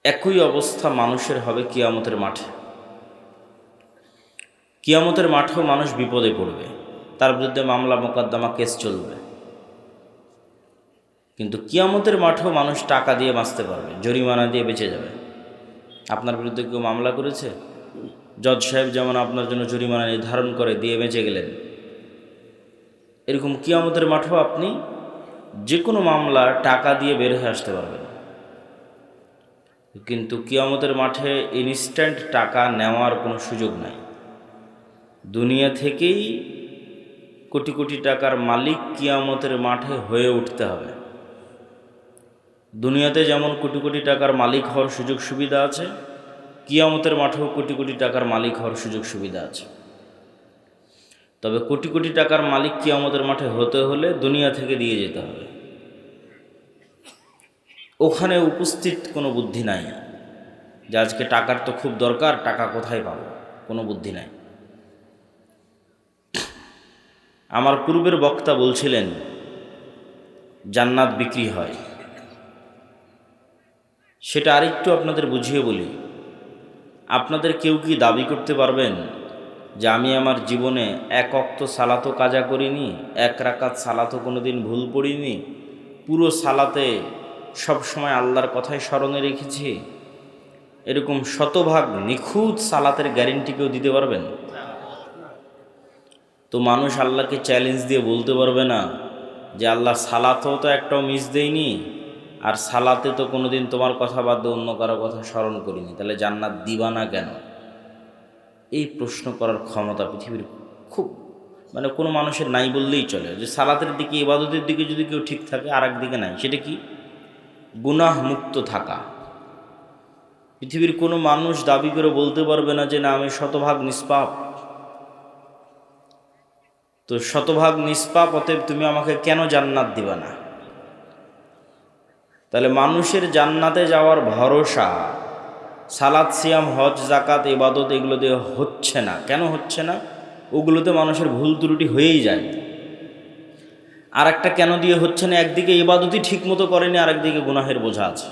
একই অবস্থা মানুষের হবে কিয়ামতের মাঠে। কিয়ামতের মাঠেও মানুষ বিপদে পড়বে, তার বিরুদ্ধে মামলা মোকদ্দমা কেস চলবে। কিন্তু কিয়ামতের মাঠেও মানুষ টাকা দিয়ে বাঁচতে পারবে, জরিমানা দিয়ে বেঁচে যাবে। আপনার বিরুদ্ধে কেউ মামলা করেছে, জজ সাহেব যেমন আপনার জন্য জরিমানা নির্ধারণ করে দিয়ে বেঁচে গেলেন, এরকম কিয়ামতের মাঠেও আপনি যে কোনো মামলা টাকা দিয়ে বের হয়ে আসতে পারবেন। কিন্তু কিয়ামতের মাঠে ইনস্ট্যান্ট টাকা নেওয়ার কোনো সুযোগ নাই। দুনিয়া থেকেই কোটি কোটি টাকার মালিক কিয়ামতের মাঠে হয়ে উঠতে হবে। দুনিয়াতে যেমন কোটি কোটি টাকার মালিক হওয়ার সুযোগ সুবিধা আছে, কিয়ামতের মাঠেও কোটি কোটি টাকার মালিক হওয়ার সুযোগ সুবিধা আছে। তবে কোটি কোটি টাকার মালিক কিয়ামতের মাঠে হতে হলে দুনিয়া থেকে দিয়ে যেতে হবে। ওখানে উপস্থিত কোনো বুদ্ধি নাই যে আজকে টাকার তো খুব দরকার, টাকা কোথায় পাবো, কোনো বুদ্ধি নাই। আমার পূর্বের বক্তা বলছিলেন জান্নাত বিক্রি হয়, সেটা আরেকটু আপনাদের বুঝিয়ে বলি। আপনাদের কেউ কি দাবি করতে পারবেন যে আমি আমার জীবনে এক ওয়াক্ত সালাতও কাজা করিনি, এক রাকাত সালাতও কোনো দিন ভুল পড়িনি, পুরো সালাতে সবসময় আল্লাহর কথাই স্মরণে রেখেছি, এরকম শতভাগ নিখুঁত সালাতের গ্যারেন্টি কেউ দিতে পারবেন? তো মানুষ আল্লাহকে চ্যালেঞ্জ দিয়ে বলতে পারবে না যে আল্লাহ সালাতেও তো একটাও মিস দেয়নি, আর সালাতে তো কোনো দিন তোমার কথা বাদ দিয়ে অন্য কারো কথা স্মরণ করিনি, তাহলে জান্নাত দিবা না কেন? এই প্রশ্ন করার ক্ষমতা পৃথিবীর খুব কোনো মানুষের নাই বললেই চলে। যে সালাতের দিকে, ইবাদতের দিকে যদি কেউ ঠিক থাকে আর একদিকে নাই, সেটা কি? গুনাহ মুক্ত থাকা। পৃথিবীর কোনো মানুষ দাবি করে বলতে পারবে না যে না আমি শতভাগ নিষ্পাপ। তো শতভাগ নিষ্পাপ, অতএব তুমি আমাকে কেন জান্নাত দিবা না? তাহলে মানুষের জান্নাতে যাওয়ার ভরসা সালাত, সিয়াম, হজ, জাকাত, ইবাদত এগুলো দিয়ে হচ্ছে না। কেন হচ্ছে না? ওগুলোতে মানুষের ভুল ত্রুটি হয়েই যায়। আর একটা কেন দিয়ে হচ্ছে না? একদিকে ইবাদতই ঠিক মতো করেনি, আরেকদিকে গুনাহের বোঝা আছে।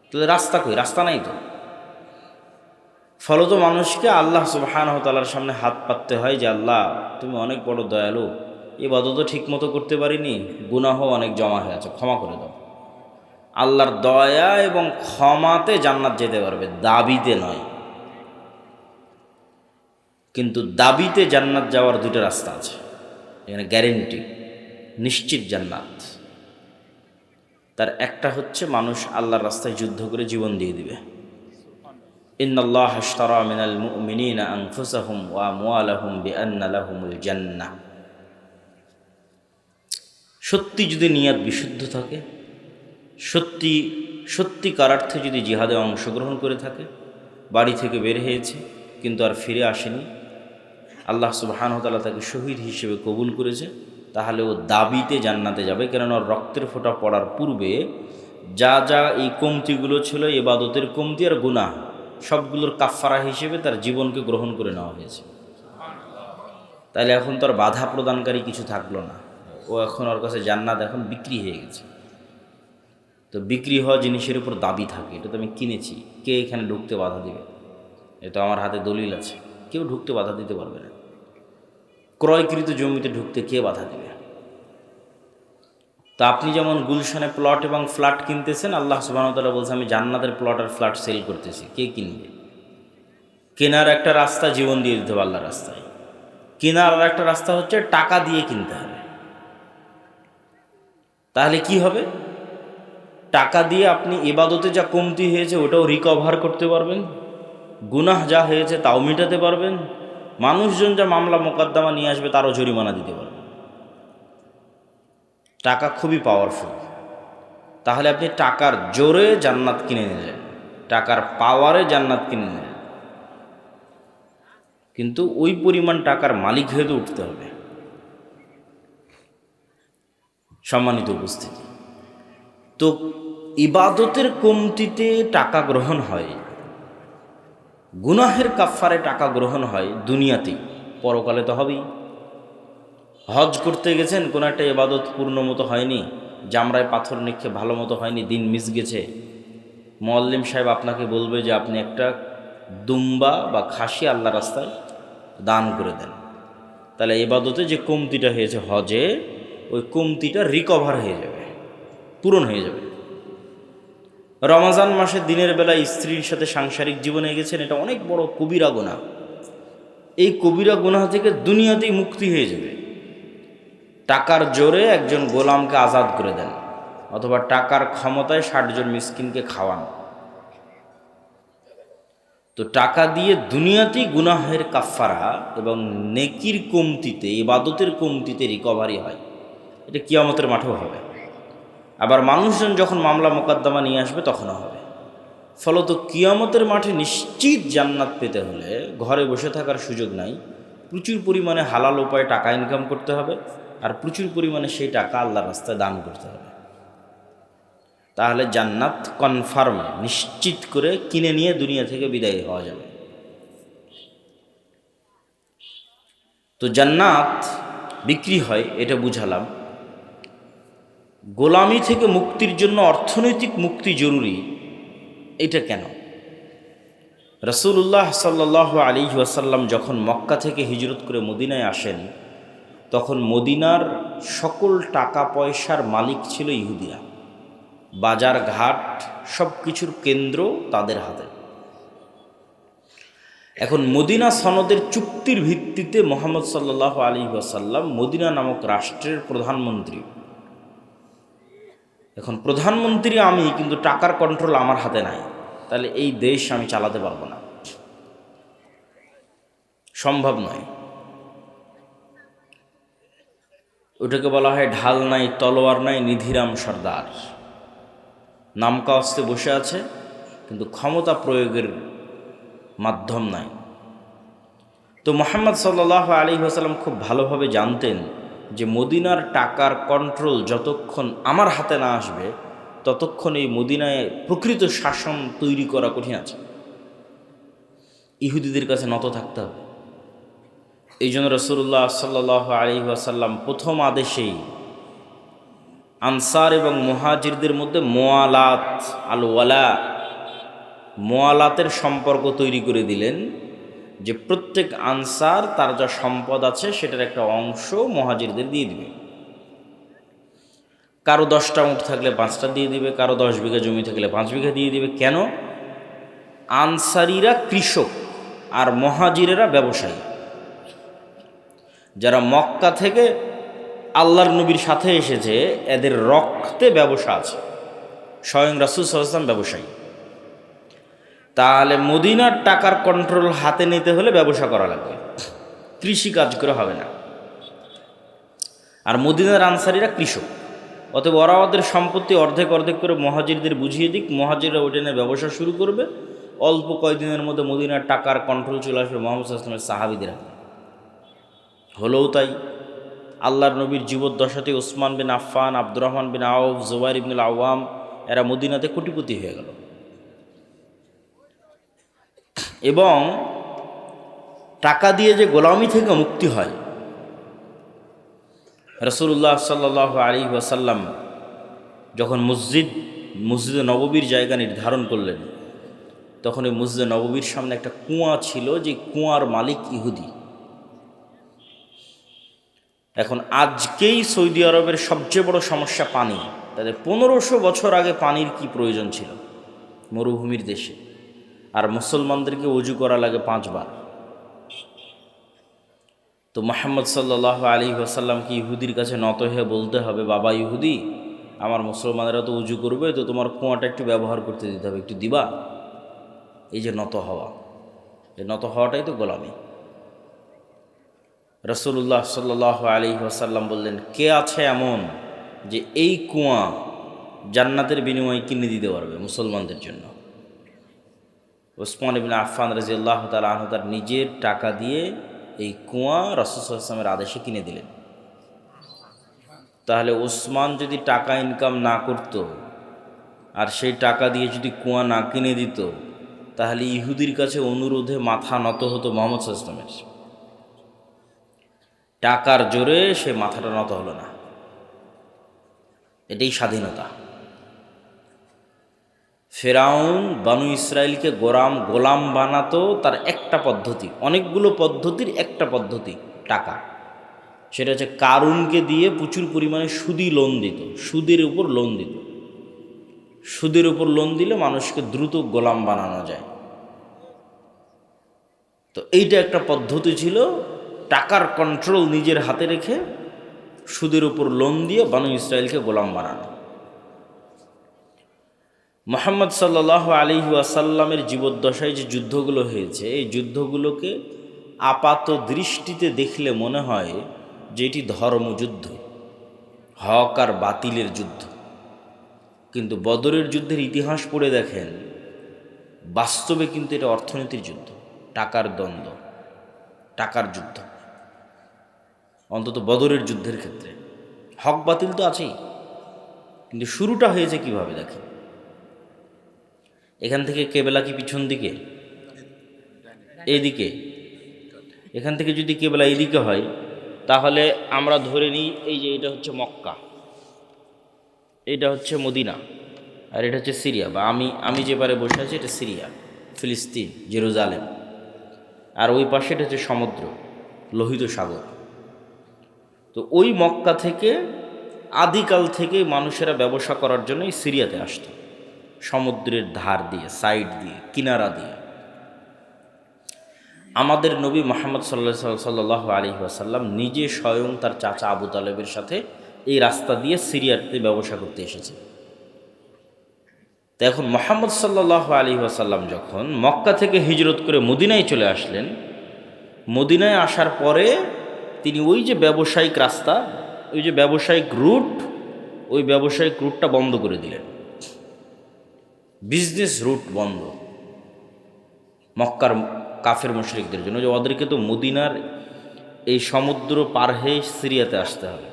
তাহলে রাস্তা কই? রাস্তা নাই তো। ফলত মানুষকে আল্লাহ সুবহানাহু ওয়া তাআলার সামনে হাত পাততে হয় যে আল্লাহ তুমি অনেক বড় দয়ালু, ইবাদতও ঠিক মতো করতে পারিনি, গুনাহও অনেক জমা হয়ে আছে, ক্ষমা করে দাও। আল্লাহর দয়া এবং ক্ষমাতে জান্নাত যেতে পারবে, দাবিতে নয়। কিন্তু দাবিতে জান্নাত যাওয়ার দুটো রাস্তা আছে, এখানে গ্যারেন্টি নিশ্চিত জান্নাত। তার একটা হচ্ছে মানুষ আল্লাহর রাস্তায় যুদ্ধ করে জীবন দিয়ে দিবে। ইন্নাল্লাহা আশতারা মিনাল মুমিনিনা আনফুসাহুম ওয়া আমওয়ালাহুম বিআন্না লাহুমুল জান্নাহ। সত্যি যদি নিয়ত বিশুদ্ধ থাকে, সত্যিকার অর্থে যদি জিহাদে অংশগ্রহণ করে থাকে, বাড়ি থেকে বের হয়েছে কিন্তু আর ফিরে আসেনি, আল্লাহ সুবহানাহু ওয়া তাআলা তাকে শহীদ হিসেবে কবুল করেছে, তাহলে ও দাবিতে জান্নাতে যাবে। কেননা ওর রক্তের ফোঁটা পড়ার পূর্বে যা যা এই কমতিগুলো ছিল, ইবাদতের কমতি আর গুনাহ, সবগুলোর কাফফারা হিসেবে তার জীবনকে গ্রহণ করে নেওয়া হয়েছে। তাহলে এখন তো আর বাধা প্রদানকারী কিছু থাকলো না। ও এখন ওর কাছে জান্নাত এখন বিক্রি হয়ে গেছে। তো বিক্রি হওয়া জিনিসের উপর দাবি থাকে, এটা তো আমি কিনেছি, কে এখানে ঢুকতে বাধা দিবে? এটা আমার হাতে দলিল আছে, কেউ ঢুকতে বাধা দিতে পারবে না। ক্রয়কৃত জমিতে ঢুকতে কে বাধা দেবে? তো আপনি যেমন গুলশানে প্লট এবং ফ্ল্যাট কিনতেছেন, আল্লাহ সুবহানাহু ওয়া তাআলা বলছে আমি জান্নাতের প্লট আর ফ্ল্যাট সেল করতেছি, কে কিনবে? কেনার একটা রাস্তা জীবন দিয়ে দিতে হবে আল্লাহর রাস্তায়, কেনার আর একটা রাস্তা হচ্ছে টাকা দিয়ে কিনতে হবে। তাহলে কি হবে? টাকা দিয়ে আপনি ইবাদতে যা কমতি হয়েছে ওটাও রিকভার করতে পারবেন, গুনাহ যা হয়েছে তাও মেটাতে পারবেন, মানুষজন যা মামলা মোকদ্দমা নিয়ে আসবে তারও জরিমানা দিতে পারবেন। টাকা খুবই পাওয়ারফুল। তাহলে আপনি টাকার জোরে জান্নাত কিনে নিলেন, টাকার পাওয়ারে জান্নাত কিনে নিলেন, কিন্তু ওই পরিমাণ টাকার মালিক হয়ে তো উঠতে হবে। সম্মানিত উপস্থিতি, তো ইবাদতের কমতিতে টাকা গ্রহণ হয়, গুনাহের কাফফারে টাকা গ্রহণ হয় দুনিয়াতেই, পরকালে তো হবেই। হজ করতে গেছেন, কোনো একটা ইবাদত পূর্ণ মতো হয়নি, জামরায় পাথর নিক্ষেপ ভালো মতো হয়নি, দিন মিস গেছে, মুআল্লিম সাহেব আপনাকে বলবে যে আপনি একটা দুম্বা বা খাসি আল্লাহ রাস্তায় দান করে দেন, তাহলে ইবাদতে যে কমতিটা হয়েছে হজে, ওই কমতিটা রিকভার হয়ে যাবে, পূরণ হয়ে যাবে। রমজান মাসে দিনের বেলা স্ত্রীর সাথে সাংসারিক জীবনে গেছেন, এটা অনেক বড় কবিরা গুনাহ। এই কবিরা গুনাহ থেকে দুনিয়াতেই মুক্তি হয়ে যাবে। টাকার জোরে একজন গোলামকে আজাদ করে দেন, অথবা টাকার ক্ষমতায় 60 জন মিসকিনকে খাওয়ান। তো টাকা দিয়ে দুনিয়াতেই গুনাহের কাফফারা এবং নেকির কমতিতে, ইবাদতের কমতিতে রিকভারি হয়। এটা কিয়ামতের মাঠেও হবে। আবার মানুষজন যখন মামলা মোকদ্দমা নিয়ে আসবে তখনও হবে। ফলত কিয়ামতের মাঠে নিশ্চিত জান্নাত পেতে হলে ঘরে বসে থাকার সুযোগ নাই, প্রচুর পরিমাণে হালাল উপায়ে টাকা ইনকাম করতে হবে, আর প্রচুর পরিমাণে সেই টাকা আল্লাহর রাস্তায় দান করতে হবে। তাহলে জান্নাত কনফার্ম, নিশ্চিত করে কিনে নিয়ে দুনিয়া থেকে বিদায় হওয়া যাবে। তো জান্নাত বিক্রি হয়, এটা বুঝালাম। গোলামি থেকে মুক্তির জন্য অর্থনৈতিক মুক্তি জরুরি, এটা কেন? রাসূলুল্লাহ সাল্লাল্লাহু আলাইহি ওয়াসাল্লাম যখন মক্কা থেকে হিজরত করে মদিনায় আসেন, তখন মদিনার সকল টাকা পয়সার মালিক ছিল ইহুদিরা। বাজার ঘাট সব কিছুর কেন্দ্র তাদের হাতে। এখন মদিনা সনদের চুক্তির ভিত্তিতে মুহাম্মদ সাল্লাল্লাহু আলাইহি ওয়াসাল্লাম মদিনা নামক রাষ্ট্রের প্রধানমন্ত্রী। এখন প্রধানমন্ত্রী আমি, কিন্তু টাকার কন্ট্রোল আমার হাতে নাই, তাহলে এই দেশ আমি চালাতে পারবো না, সম্ভব নয়। ওটাকে বলা হয় ঢাল নাই, তলোয়ার নাই, নিধিরাম সর্দার। নামকা অস্তে বসে আছে, কিন্তু ক্ষমতা প্রয়োগের মাধ্যম নাই। তো মুহাম্মদ সাল্লাল্লাহু আলাইহি ওয়াসাল্লাম খুব ভালোভাবে জানতেন যে মদিনার টাকার কন্ট্রোল যতক্ষণ আমার হাতে না আসবে, ততক্ষণ এই মদিনায় প্রকৃত শাসন তৈরি করা কঠিন আছে। ইহুদিদের কাছে নত থাকতে হবে। এই জন্য রাসূলুল্লাহ সাল্লাল্লাহু আলাইহি ওয়াসাল্লাম প্রথম আদেশেই আনসার এবং মুহাজিরদের মধ্যে মোয়ালাত, আল ওয়ালা, মোয়ালাতের সম্পর্ক তৈরি করে দিলেন, যে প্রত্যেক আনসার তার যা সম্পদ আছে সেটার একটা অংশ মুহাজিরদের দিয়ে দিবে। কারো 10টা উট থাকলে 5টা দিয়ে দিবে, কারো 10 বিঘা জমি থাকলে 5 বিঘা দিয়ে দিবে। কেন? আনসারীরা কৃষক আর মুহাজিরেরা ব্যবসায়ী। যারা মক্কা থেকে আল্লাহর নবীর সাথে এসেছে, এদের রক্তে ব্যবসা আছে। স্বয়ং রাসূল সাল্লাল্লাহু আলাইহি ওয়াসাল্লাম ব্যবসায়ী। তাহলে মদিনার টাকার কন্ট্রোল হাতে নিতে হলে ব্যবসা করা লাগবে, কৃষি কাজ করে হবে না। আর মদিনার আনসারীরা কৃষক, অতএব ওরা ওদের সম্পত্তি অর্ধেক অর্ধেক করে মুহাজিরদের বুঝিয়ে দিক, মুহাজিররা ওইটা নিয়ে ব্যবসা শুরু করবে। অল্প কয়েকদিনের মধ্যে মদিনার টাকার কন্ট্রোল চলে আসবে মুহাম্মদ সাল্লাল্লাহু আলাইহি ওয়াসাল্লামের সাহাবীদের হাতে। হলেও তাই। আল্লাহর নবীর জীবদ্দশাতে ওসমান বিন আফফান, আব্দুর রহমান বিন আউফ, জুবাইর ইবনুল আওয়াম, এরা মদিনাতে কোটিপতি হয়ে গেল। এবং টাকা দিয়ে যে গোলামি থেকে মুক্তি হয়, রাসূলুল্লাহ সাল্লাল্লাহু আলাইহি ওয়াসাল্লাম যখন মসজিদে নববীর জায়গা নির্ধারণ করলেন, তখন এই মসজিদে নববীর সামনে একটা কুয়া ছিল, যে কুয়ার মালিক ইহুদি। এখন আজকেই সৌদি আরবের সবচেয়ে বড় সমস্যা পানি। তাদের 1500 বছর আগে পানির কি প্রয়োজন ছিল মরুভূমির দেশে, আর মুসলমানদেরকে ওযু করা লাগে 5 বার। তো মুহাম্মদ সাল্লাল্লাহু আলাইহি ওয়াসাল্লাম কি ইহুদির কাছে নত হয়ে বলতে হবে, বাবা ইহুদি, আমার মুসলমানেরা তো উজু করবে, তো তোমার কুয়াটা একটু ব্যবহার করতে দিতে হবে, একটু দিবা? এই যে নত হওয়া, এই নত হওয়াটাই তো গোলামি। রাসূলুল্লাহ সাল্লাল্লাহু আলাইহি ওয়াসাল্লাম বললেন, কে আছে এমন যে এই কুয়া জান্নাতের বিনিময়ে কিনে দিতে পারবে মুসলমানদের জন্য? ওসমান ইবনে আফফান রাদিয়াল্লাহু তাআলা আনহু তার নিজের টাকা দিয়ে এই কুয়া রাসূল সাল্লাল্লাহু আলাইহি ওয়াসাল্লামের আদেশে কিনে দিলেন। তাহলে ওসমান যদি টাকা ইনকাম না করত, আর সেই টাকা দিয়ে যদি কুয়া না কিনে দিত, তাহলে ইহুদির কাছে অনুরোধে মাথা নত হতো মুহাম্মদ সাল্লাল্লাহু আলাইহি ওয়াসাল্লামের। টাকার জোরে সে মাথাটা নত হলো না। এটাই স্বাধীনতা। ফেরাউন বানু ইসরায়েলকে গোলাম বানাতো তার একটা পদ্ধতি, অনেকগুলো পদ্ধতির একটা পদ্ধতি টাকা। সেটা হচ্ছে কারুনকে দিয়ে প্রচুর পরিমাণে সুদি লোন দিত, সুদের উপর লোন দিত। সুদের উপর লোন দিলে মানুষকে দ্রুত গোলাম বানানো যায়। তো এইটা একটা পদ্ধতি ছিল, টাকার কন্ট্রোল নিজের হাতে রেখে সুদের উপর লোন দিয়ে বানু ইসরায়েলকে গোলাম বানানো। মুহাম্মদ সাল্লাল্লাহু আলাইহি ওয়াসাল্লামের জীবদ্দশায় যে যুদ্ধগুলো হয়েছে, এই যুদ্ধগুলোকে আপাত দৃষ্টিতে দেখলে মনে হয় যে এটি ধর্মযুদ্ধ, হক আর বাতিলের যুদ্ধ। কিন্তু বদরের যুদ্ধের ইতিহাস পড়ে দেখেন, বাস্তবে কিন্তু এটা অর্থনীতির যুদ্ধ, টাকার দ্বন্দ্ব, টাকার যুদ্ধ। অন্তত বদরের যুদ্ধের ক্ষেত্রে হক বাতিল তো আছেই, কিন্তু শুরুটা হয়েছে কিভাবে দেখেন। এখান থেকে কেবলা কি পিছন দিকে, এইদিকে? এখান থেকে যদি কেবলা এইদিকে হয়, তাহলে আমরা ধরে নিই এই যে এটা হচ্ছে মক্কা, এটা হচ্ছে মদিনা, আর এটা হচ্ছে সিরিয়া, বা আমি যে পারে বসে আছি এটা সিরিয়া, ফিলিস্তিন, জেরুজালেম। আর ওই পাশে এটা হচ্ছে সমুদ্র, লোহিত সাগর। তো ওই মক্কা থেকে আদিকাল থেকে মানুষেরা ব্যবসা করার জন্য এই সিরিয়াতে আসতো, সমুদ্রের ধার দিয়ে, সাইড দিয়ে, কিনারা দিয়ে। আমাদের নবী মুহাম্মদ সাল্লাল্লাহু আলাইহি ওয়াসাল্লাম নিজে স্বয়ং তার চাচা আবু তালেবের সাথে এই রাস্তা দিয়ে সিরিয়াতে ব্যবসা করতে এসেছে। তো এখন মুহাম্মদ সাল্লাল্লাহু আলাইহি ওয়াসাল্লাম যখন মক্কা থেকে হিজরত করে মদিনায় চলে আসলেন, মদিনায় আসার পরে তিনি ওই যে ব্যবসায়িক রাস্তা, ওই যে ব্যবসায়িক রুট, ওই ব্যবসায়িক রুটটা বন্ধ করে দিলেন। বিজনেস রুট বন্ধ মক্কার কাফের মুশরিকদের জন্য, যে ওদেরকে তো মদিনার এই সমুদ্র পার হয়ে সিরিয়াতে আসতে হবে।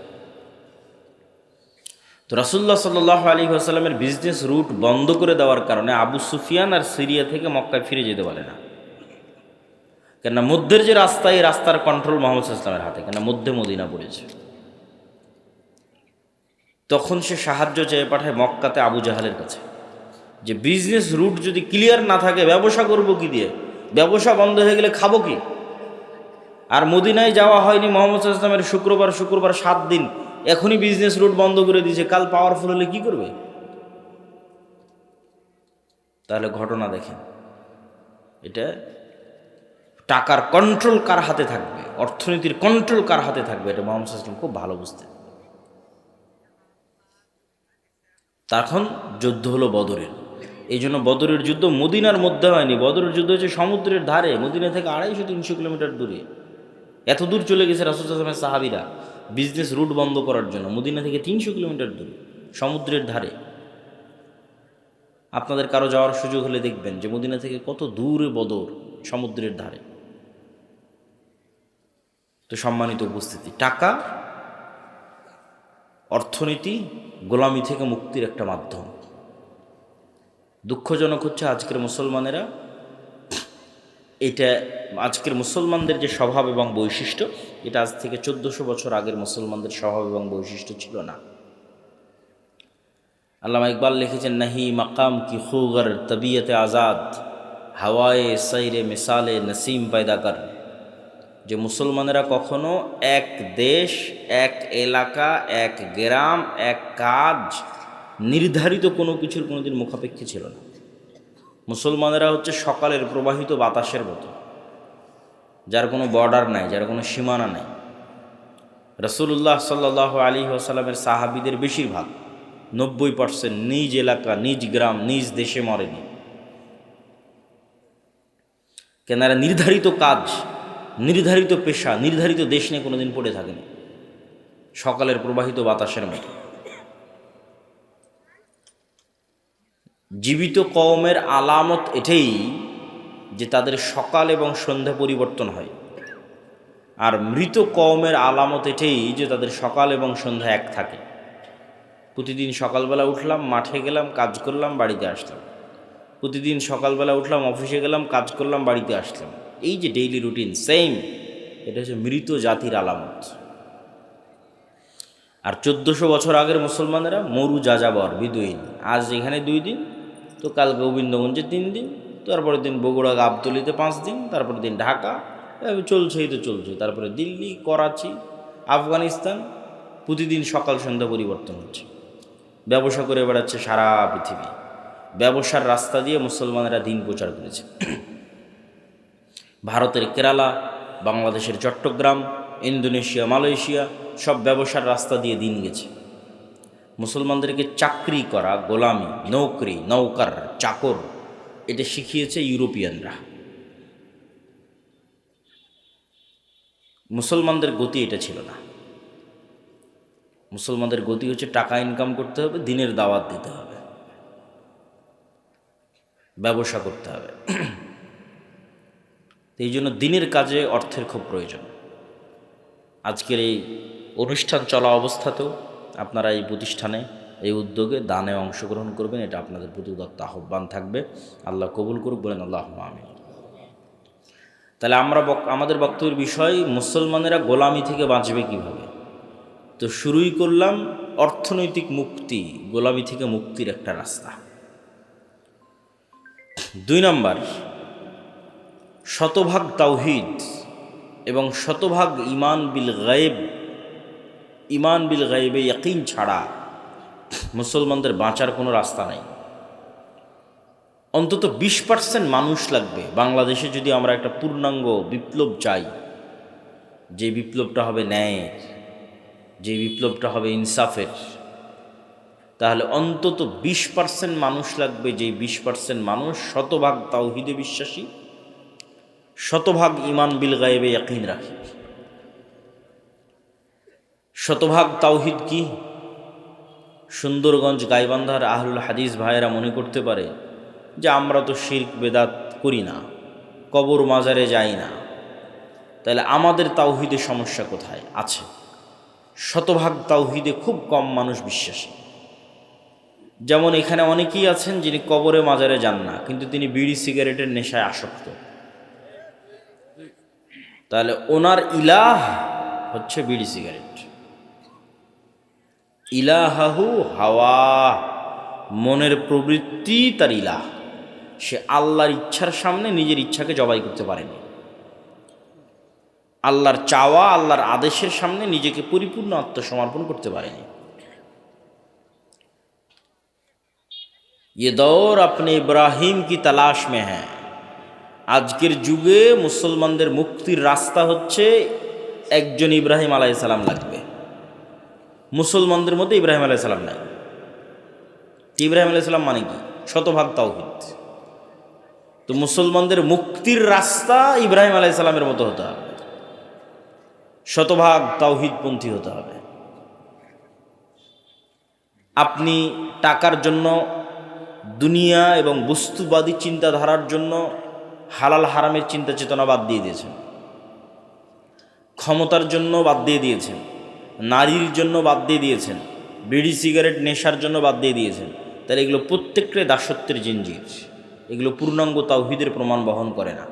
তো রাসূলুল্লাহ সাল্লাল্লাহু আলাইহি ওয়াসাল্লামের বিজনেস রুট বন্ধ করে দেওয়ার কারণে আবু সুফিয়ান আর সিরিয়া থেকে মক্কায় ফিরে যেতে পারে না। কেননা মধ্যের যে রাস্তা, এই রাস্তার কন্ট্রোল মুহাম্মদ সাল্লাল্লাহু আলাইহি ওয়াসাল্লামের হাতে, কেননা মধ্যে মদিনা পড়েছে। তখন সে সাহায্য চেয়ে পাঠায় মক্কাতে আবু জাহালের কাছে, যে বিজনেস রুট যদি ক্লিয়ার না থাকে ব্যবসা করবো কি দিয়ে, ব্যবসা বন্ধ হয়ে গেলে খাবো কি? আর মদিনায় যাওয়া হয়নি মুহাম্মদ সাল্লাল্লাহু আলাইহি ওয়াসাল্লামের শুক্রবার 7 দিন, এখনই বিজনেস রুট বন্ধ করে দিয়েছে, কাল পাওয়ারফুল হলে কি করবে? তাহলে ঘটনা দেখেন, এটা টাকার কন্ট্রোল কার হাতে থাকবে, অর্থনীতির কন্ট্রোল কার হাতে থাকবে, এটা মুহাম্মদ সাল্লাল্লাহু আলাইহি ওয়াসাল্লাম খুব ভালো বুঝতেন। তখন যুদ্ধ হলো বদরের। এই জন্য বদরের যুদ্ধ মদিনার মধ্যে হয়নি, বদরের যুদ্ধ হচ্ছে সমুদ্রের ধারে, মদিনা থেকে 250-300 কিলোমিটার দূরে। এত দূর চলে গেছে রাসূল সাল্লাল্লাহু আলাইহি ওয়াসাল্লামের সাহাবীরা বিজনেস রুট বন্ধ করার জন্য, মদিনা থেকে 300 কিলোমিটার দূরে, সমুদ্রের ধারে। আপনাদের কারো যাওয়ার সুযোগ হলে দেখবেন যে মদিনা থেকে কত দূরে বদর, সমুদ্রের ধারে। তো সম্মানিত উপস্থিতি, টাকা অর্থনীতি গোলামি থেকে মুক্তির একটা মাধ্যম। দুঃখজনক হচ্ছে আজকের মুসলমানেরা, এটা আজকের মুসলমানদের যে স্বভাব এবং বৈশিষ্ট্য, এটা আজ থেকে 1400 বছর আগের মুসলমানদের স্বভাব এবং বৈশিষ্ট্য ছিল না। আল্লামা ইকবাল লিখেছেন, নাহি মাকাম কি খুগর তবিয়তে আজাদ, হাওয়ায়ে সাইরে মিসালে নসিম পয়দা কর। যে মুসলমানেরা কখনো এক দেশ, এক এলাকা, এক গ্রাম, এক কাজ, নির্ধারিত কোনো কিছুর কোনোদিন মুখাপেক্ষী ছিল না। মুসলমানেরা হচ্ছে সকালের প্রবাহিত বাতাসের মতো, যার কোনো বর্ডার নাই, যার কোনো সীমানা নাই। রাসূলুল্লাহ সাল্লাল্লাহু আলাইহি ওয়াসাল্লামের সাহাবীদের বেশিরভাগ 90% নিজ এলাকা, নিজ গ্রাম, নিজ দেশে মরেনি। কেনারা নির্ধারিত কাজ, নির্ধারিত পেশা, নির্ধারিত দেশ নিয়ে কোনোদিন পড়ে থাকেনি, সকালের প্রবাহিত বাতাসের মতো। জীবিত কওমের আলামত এটাই যে তাদের সকাল এবং সন্ধ্যা পরিবর্তন হয়, আর মৃত কওমের আলামত এটাই যে তাদের সকাল এবং সন্ধ্যা এক থাকে। প্রতিদিন সকালবেলা উঠলাম, মাঠে গেলাম, কাজ করলাম, বাড়িতে আসলাম। প্রতিদিন সকালবেলা উঠলাম, অফিসে গেলাম, কাজ করলাম, বাড়িতে আসলাম। এই যে ডেইলি রুটিন সেম, এটা হচ্ছে মৃত জাতির আলামত। আর 1400 বছর আগের মুসলমানেরা মরু যাযাবর, বিদুইন। আজ এখানে 2 দিন, তো কাল গোবিন্দগঞ্জে 3 দিন, তারপরের দিন বগুড়া গাবতলীতে 5 দিন, তারপরের দিন ঢাকা, চলছেই তো চলছে। তারপরে দিল্লি, করাচি, আফগানিস্তান, প্রতিদিন সকাল সন্ধ্যা পরিবর্তন হচ্ছে। ব্যবসা করে বেড়াচ্ছে সারা পৃথিবী। ব্যবসার রাস্তা দিয়ে মুসলমানেরা দিন প্রচার করেছে। ভারতের কেরালা, বাংলাদেশের চট্টগ্রাম, ইন্দোনেশিয়া, মালয়েশিয়া সব ব্যবসার রাস্তা দিয়ে দিন গেছে। মুসলমানদেরকে চাকরি করা, গোলামি, নৌকরি, নৌকার, চাকর, এটা শিখিয়েছে ইউরোপিয়ানরা। মুসলমানদের গতি এটা ছিল না। মুসলমানদের গতি হচ্ছে টাকা ইনকাম করতে হবে, দিনের দাওয়াত দিতে হবে, ব্যবসা করতে হবে। এই জন্য দিনের কাজে অর্থের খুব প্রয়োজন। আজকের এই অনুষ্ঠান চলা অবস্থাতেও আপনারা এই প্রতিষ্ঠানে, এই উদ্যোগে দানে অংশগ্রহণ করবেন, এটা আপনাদের প্রতি উদাত্ত আহ্বান থাকবে। আল্লাহ কবুল করুক, বলেন আল্লাহুম্মা আমিন। তাহলে আমাদের বক্তব্যের বিষয়, মুসলমানেরা গোলামি থেকে বাঁচবে কিভাবে। তো শুরুই করলাম অর্থনৈতিক মুক্তি, গোলামি থেকে মুক্তির একটা রাস্তা। 2 নম্বর, শতভাগ তাওহীদ এবং শতভাগ ঈমান বিল গায়ব। ঈমান বিল গায়বে ইয়াকিন ছাড়া মুসলমানদের বাঁচার কোনো রাস্তা নাই। অন্তত 20% মানুষ লাগবে বাংলাদেশে যদি আমরা একটা পূর্ণাঙ্গ বিপ্লব চাই, যে বিপ্লবটা হবে ন্যায়ের, যে বিপ্লবটা হবে ইনসাফের, তাহলে অন্তত 20% মানুষ লাগবে, যেই 20% মানুষ শতভাগ তাওহীদে বিশ্বাসী, শতভাগ ঈমান বিল গায়বে ইয়াকিন রাখে। শতভাগ তাওহীদ কি? সুন্দরগঞ্জ, গাইবান্ধার আহলুল হাদিস ভাইয়েরা মনে করতে পারে যে আমরা তো শিরক বেদাত করি না, কবর মাজারে যাই না, তাহলে আমাদের তাওহীদে সমস্যা কোথায়? আছে। শতভাগ তাওহীদে খুব কম মানুষ বিশ্বাসী। যেমন এখানে অনেকেই আছেন যিনি কবরে মাজারে যান না, কিন্তু তিনি বিড়ি সিগারেটের নেশায় আসক্ত। তাহলে ওনার ইলাহ হচ্ছে বিড়ি সিগারেট। ইলাহাহু হাওয়া, মনের প্রবৃত্তি তার ইলাহ। সে আল্লাহর ইচ্ছার সামনে নিজের ইচ্ছাকে জবাই করতে পারেনি। আল্লাহর চাওয়া, আল্লাহর আদেশের সামনে নিজেকে পরিপূর্ণ আত্মসমর্পণ করতে পারেনি। ये दौर अपने इब्राहिम की तलाश में है। আজকের যুগে মুসলমানদের মুক্তির রাস্তা হচ্ছে একজন ইব্রাহিম আলাইহিস সালাম লাগবে। মুসলমানদের মধ্যে ইব্রাহিম আলাইহিস সালাম নাই। ইব্রাহিম আলাইহিস সালাম মানে কি? শতভাগ তাওহীদ। তো মুসলমানদের মুক্তির রাস্তা ইব্রাহিম আলাইহিস সালামের মতো হতে হবে, শতভাগ তাওহীদপন্থী হতে হবে। আপনি টাকার জন্য, দুনিয়া এবং বস্তুবাদী চিন্তাধারার জন্য হালাল হারামের চিন্তা চেতনা বাদ দিয়ে দিয়েছেন, ক্ষমতার জন্য বাদ দিয়ে দিয়েছেন, নারীর জন্য বাদ দিয়ে দিয়েছেন, বিড়ি সিগারেট নেশার জন্য বাদ দিয়ে দিয়েছেন। তাহলে এগুলো প্রত্যেকটাই দাসত্বের জিনজির, এগুলো পূর্ণাঙ্গ তাওহীদের প্রমাণ বহন করে না।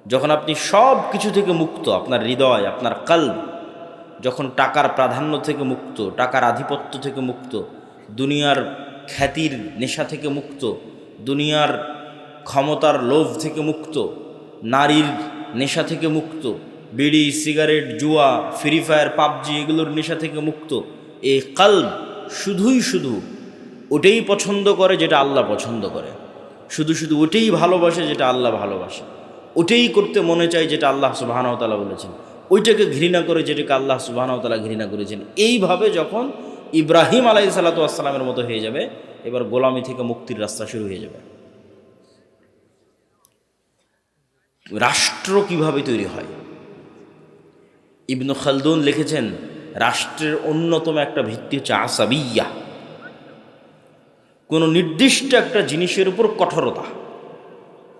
যখন আপনি সব কিছু থেকে মুক্ত, আপনার হৃদয়, আপনার কলব যখন টাকার প্রাধান্য থেকে মুক্ত, টাকার আধিপত্য থেকে মুক্ত, দুনিয়ার খ্যাতির নেশা থেকে মুক্ত, দুনিয়ার ক্ষমতার লোভ থেকে মুক্ত, নারীর নেশা থেকে মুক্ত, বিড়ি সিগারেট জুয়া ফ্রি ফায়ার পাবজি এগুলোর নেশা থেকে মুক্ত, এই কলব শুধু ওটাই পছন্দ করে যেটা আল্লাহ পছন্দ করে, শুধু ওটাই ভালোবাসে যেটা আল্লাহ ভালোবাসে, ওটাই করতে মনে চায় যেটা আল্লাহ সুবহানাহু ওয়া তাআলা বলেছেন, ওইটাকে ঘৃণা করে যেটাকে আল্লাহ সুবহানাহু ওয়া তাআলা ঘৃণা করেছেন। এইভাবে যখন ইব্রাহিম আলাইহিস সালাতু ওয়াস সালামের মতো হয়ে যাবে, এবার গোলামি থেকে মুক্তির রাস্তা শুরু হয়ে যাবে। রাষ্ট্র কিভাবে তৈরি হয়? ইবনু খালদুন লিখেছেন, রাষ্ট্রের অন্যতম একটা ভিত্তি হচ্ছে আসাবিয়া, কোনো নির্দিষ্ট একটা জিনিসের উপর কঠোরতা।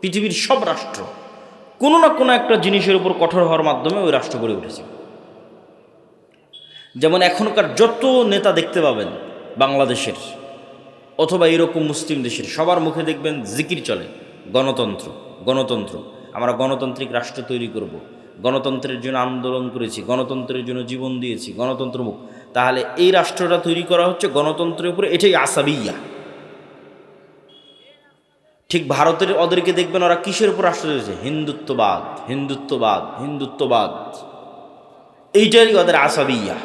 পৃথিবীর সব রাষ্ট্র কোনো না কোনো একটা জিনিসের উপর কঠোর হওয়ার মাধ্যমে ওই রাষ্ট্র গড়ে উঠেছে। যেমন এখনকার যত নেতা দেখতে পাবেন বাংলাদেশের অথবা এরকম মুসলিম দেশের, সবার মুখে দেখবেন জিকির চলে, গণতন্ত্র, আমরা গণতান্ত্রিক রাষ্ট্র তৈরি করব, গণতন্ত্রের জন্য আন্দোলন করেছি, গণতন্ত্রের জন্য জীবন দিয়েছি, গণতন্ত্রমুখ। তাহলে এই রাষ্ট্রটা তৈরি করা হচ্ছে গণতন্ত্রের উপরে, এটাই আসাবিয়া। ঠিক ভারতের ওদেরকে দেখবেন ওরা কিসের উপর আশ্রয় রয়েছে? হিন্দুত্ববাদ, হিন্দুত্ববাদ, হিন্দুত্ববাদ, এইটাই ওদের আসাবিয়া।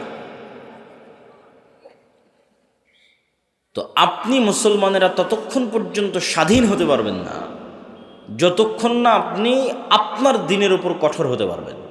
তো আপনি মুসলমানেরা ততক্ষণ পর্যন্ত স্বাধীন হতে পারবেন না যতক্ষণ না আপনি আপনার দিনের উপর কঠোর হতে পারবেন।